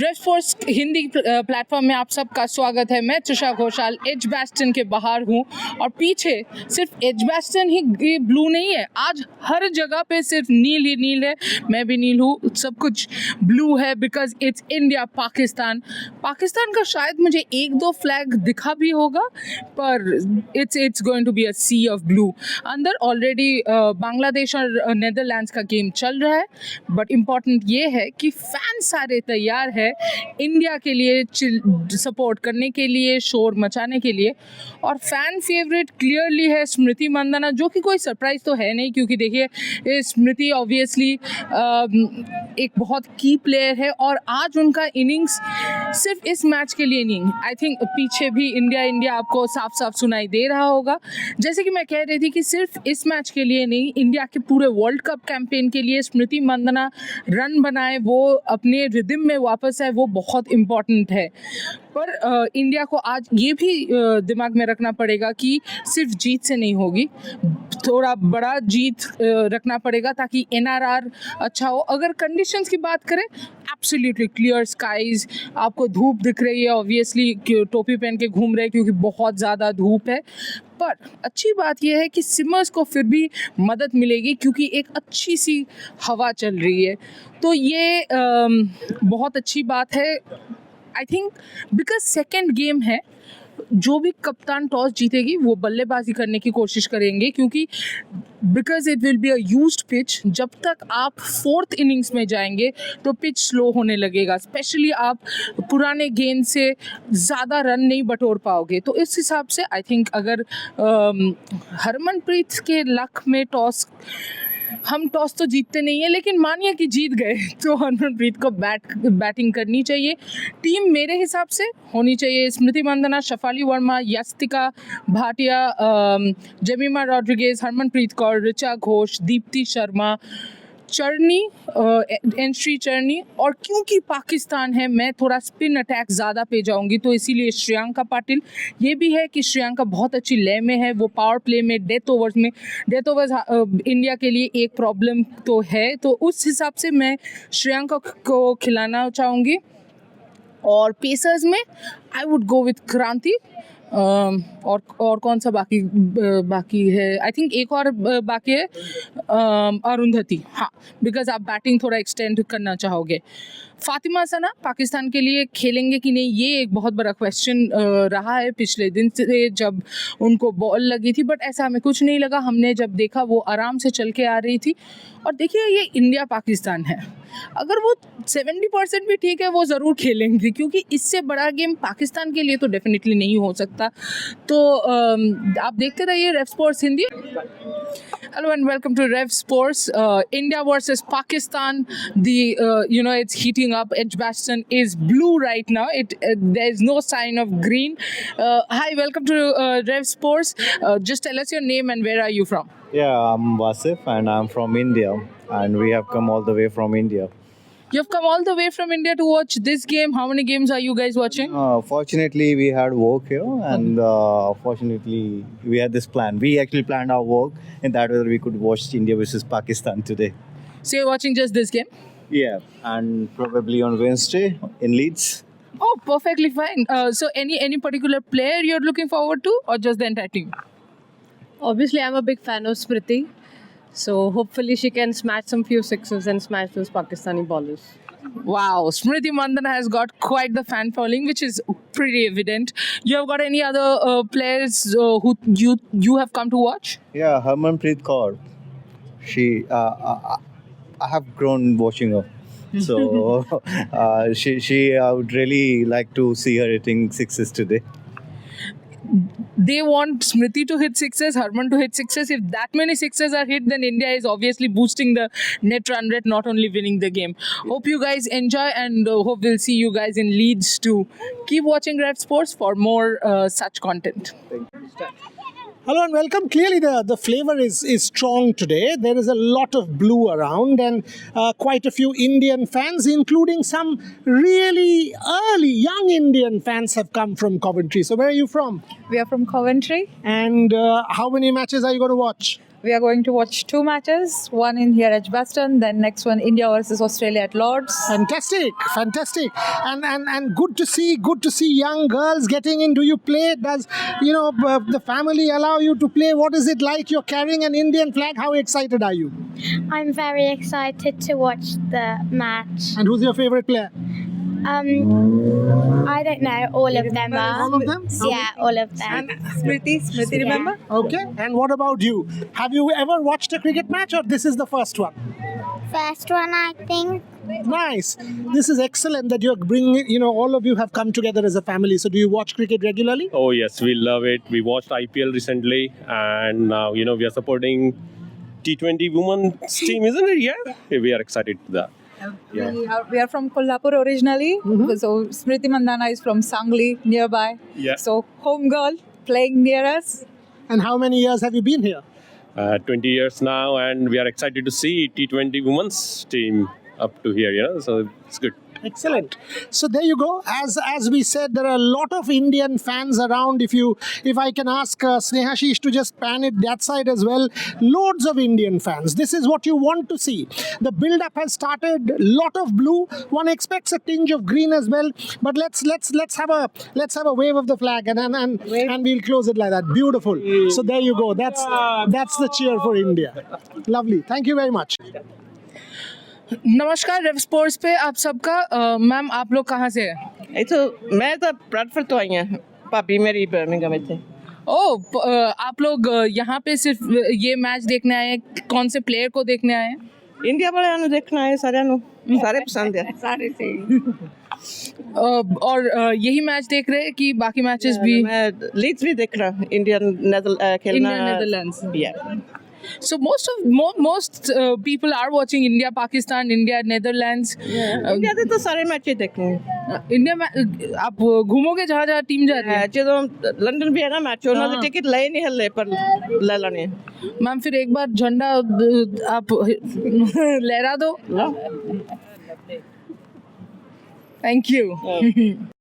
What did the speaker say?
रेव Sports Hindi platform में आप सबका स्वागत है। मैं त्रिशा घोषाल एजबैस्टन के बाहर हूँ और पीछे सिर्फ एजबैस्टन ही ब्लू नहीं है, आज हर जगह पे सिर्फ नील ही नील है। मैं भी नील हूँ, सब कुछ ब्लू है because it's India Pakistan. Pakistan का शायद मुझे एक दो फ्लैग दिखा भी होगा, पर it's going to be a sea of blue. अंदर ऑलरेडी बांग्लादेश और नेदरलैंड्स का गेम चल रहा है, बट इम्पॉर्टेंट ये है कि फैन सारे तैयार है इंडिया के लिए सपोर्ट करने के लिए, शोर मचाने के लिए। और फैन फेवरेट क्लियरली है स्मृति मंदाना, जो कि कोई सरप्राइज तो है नहीं, क्योंकि देखिए स्मृति ऑब्वियसली एक बहुत की प्लेयर है और आज उनका इनिंग्स सिर्फ इस मैच के लिए नहीं, आई थिंक पीछे भी इंडिया आपको साफ साफ सुनाई दे रहा होगा। जैसे कि मैं कह रही थी कि सिर्फ इस मैच के लिए नहीं, इंडिया के पूरे वर्ल्ड कप कैंपेन के लिए स्मृति मंदाना रन बनाए, वो अपने रिदम में वापस आए, वो बहुत इम्पॉर्टेंट है। पर इंडिया को आज ये भी दिमाग में रखना पड़ेगा कि सिर्फ जीत से नहीं होगी, थोड़ा बड़ा जीत रखना पड़ेगा ताकि एनआरआर अच्छा हो। अगर कंडीशंस की बात करें, एब्सोल्युटली क्लियर स्काइज, आपको धूप दिख रही है, ऑब्वियसली टोपी पहन के घूम रहे हैं क्योंकि बहुत ज़्यादा धूप है। पर अच्छी बात यह है कि सिमर्स को फिर भी मदद मिलेगी क्योंकि एक अच्छी सी हवा चल रही है, तो ये बहुत अच्छी बात है। I think because second game है, जो भी कप्तान टॉस जीतेगी वो बल्लेबाजी करने की कोशिश करेंगे, क्योंकि because it will be a used pitch. जब तक आप फोर्थ इनिंग्स में जाएंगे तो पिच स्लो होने लगेगा, स्पेशली आप पुराने गेंद से ज़्यादा रन नहीं बटोर पाओगे। तो इस हिसाब से आई थिंक अगर हरमनप्रीत के लक में हम टॉस तो जीतते नहीं है, लेकिन मानिए कि जीत गए तो हरमनप्रीत को बैटिंग करनी चाहिए। टीम मेरे हिसाब से होनी चाहिए स्मृति मंदाना, शफाली वर्मा, यस्तिका भाटिया, जेमिमा रॉड्रिगेज, हरमनप्रीत कौर, ऋचा घोष, दीप्ति शर्मा, चरनी, एंट्री चरनी। और क्योंकि पाकिस्तान है, मैं थोड़ा स्पिन अटैक ज़्यादा पे जाऊंगी, तो इसीलिए श्रेयांका पाटिल। ये भी है कि श्रेयांका बहुत अच्छी लय में है, वो पावर प्ले में, डेथ ओवर्स इंडिया के लिए एक प्रॉब्लम तो है, तो उस हिसाब से मैं श्रेयांका को खिलाना चाहूँगी। और पेसर्स में आई वुड गो विथ क्रांति। और कौन सा बाकी है, आई थिंक एक और बाकी है अरुंधति, हाँ, बिकॉज आप बैटिंग थोड़ा एक्सटेंड करना चाहोगे। फातिमा सना पाकिस्तान के लिए खेलेंगे कि नहीं, ये एक बहुत बड़ा क्वेश्चन रहा है पिछले दिन से जब उनको बॉल लगी थी, बट ऐसा हमें कुछ नहीं लगा। हमने जब देखा वो आराम से चल के आ रही थी। और देखिए ये इंडिया पाकिस्तान है, अगर वो 70% भी ठीक है वो ज़रूर खेलेंगे, क्योंकि इससे बड़ा गेम पाकिस्तान के लिए तो डेफिनेटली नहीं हो सकता। तो आप देखते रहिए Rev Sports Hindi. Hello and welcome to Rev Sports. India versus Pakistan. It's heating up. Edgbaston is blue right now. There's no sign of green. Hi, welcome to Rev Sports. Just tell us your name and where are you from? Yeah, I'm Vasif and I'm from India, and we have come all the way from India. You've come all the way from India to watch this game. How many games are you guys watching? Fortunately, we had work here, and fortunately, we had this plan. We actually planned our work, and that way we could watch India versus Pakistan today. So you're watching just this game? Yeah, and probably on Wednesday in Leeds. Oh, perfectly fine. So any particular player you're looking forward to, or just the entire team? Obviously, I'm a big fan of Smriti. So hopefully she can smash some few sixes and smash those Pakistani bowlers. Wow, Smriti Mandana has got quite the fan following, which is pretty evident. You have got any other players who you have come to watch? Yeah, Harmanpreet Kaur. She, I have grown watching her. So she I would really like to see her hitting sixes today. They want Smriti to hit sixes, Harman to hit sixes. If that many sixes are hit, then India is obviously boosting the net run rate, not only winning the game. Hope you guys enjoy, and hope we'll see you guys in Leeds too. Keep watching Rev Sports for more such content. Thank you. Hello and welcome. Clearly the flavor is strong today. There is a lot of blue around, and quite a few Indian fans, including some really early young Indian fans, have come from Coventry. So where are you from? We are from Coventry. And how many matches are you going to watch? We are going to watch 2 matches, one in here at Edgbaston, then next one India versus Australia at Lords. Fantastic, fantastic, and good to see young girls getting in. Do you play? Does the family allow you to play? What is it like? You're carrying an Indian flag. How excited are you? I'm very excited to watch the match. And who's your favorite player? I don't know, all of them are. All of them? Yeah, all of them. Smriti, remember? Okay. And what about you? Have you ever watched a cricket match, or this is the first one? First one, I think. Nice. This is excellent that you're bringing. All of you have come together as a family. So, do you watch cricket regularly? Oh yes, we love it. We watched IPL recently, and now we are supporting T20 women's team, isn't it? Yeah, we are excited for that. Yeah. We are from Kolhapur originally. So Smriti Mandhana is from Sangli, nearby. Yeah. So home girl playing near us. And how many years have you been here? 20 years now, and we are excited to see T20 women's team up to here. So it's good. Excellent. So there you go. As we said, there are a lot of Indian fans around. If I can ask Snehashish to just pan it that side as well, loads of Indian fans. This is what you want to see. The build-up has started. Lot of blue. One expects a tinge of green as well. But let's have a wave of the flag and we'll close it like that. Beautiful. So there you go. That's the cheer for India. Lovely. Thank you very much. नमस्कार रेव sports पे आप सबका ma'am आप लोग कहाँ से हैं मैं तो ब्रैडफोर्ड तो आई हैं भाभी मेरी बर्मिंघम में थे आप लोग यहाँ पे सिर्फ ये मैच देखने आए हैं कौन से प्लेयर को देखने आए हैं इंडिया वाले ਨੂੰ देखना है सारे पसंद है सारे सही और यही मैच देख रहे हैं कि बाकी मैचेस भी मैं लीड्स भी देख रहा इंडियन खेलना नेदरलैंड्स या So most people are watching India, Pakistan, India, Netherlands. India ਦੇ ਤਾਂ ਸਾਰੇ ਮੈਚ ਹੀ ਦੇਖਣੇ इंडिया में आप घूमोगे जहाँ जहाँ टीम जा रही है ਜਦੋਂ ਲੰਡਨ ਵੀ ਹੈ ਨਾ ਮੈਚ ਉਹਨਾਂ ਦੇ ਟਿਕਟ ਲਏ ਨਹੀਂ ਹੱਲੇ ਪਰ ਲੈ ਲੈਣੇ मैम फिर एक बार झंडा आप लहरा दो थैंक यू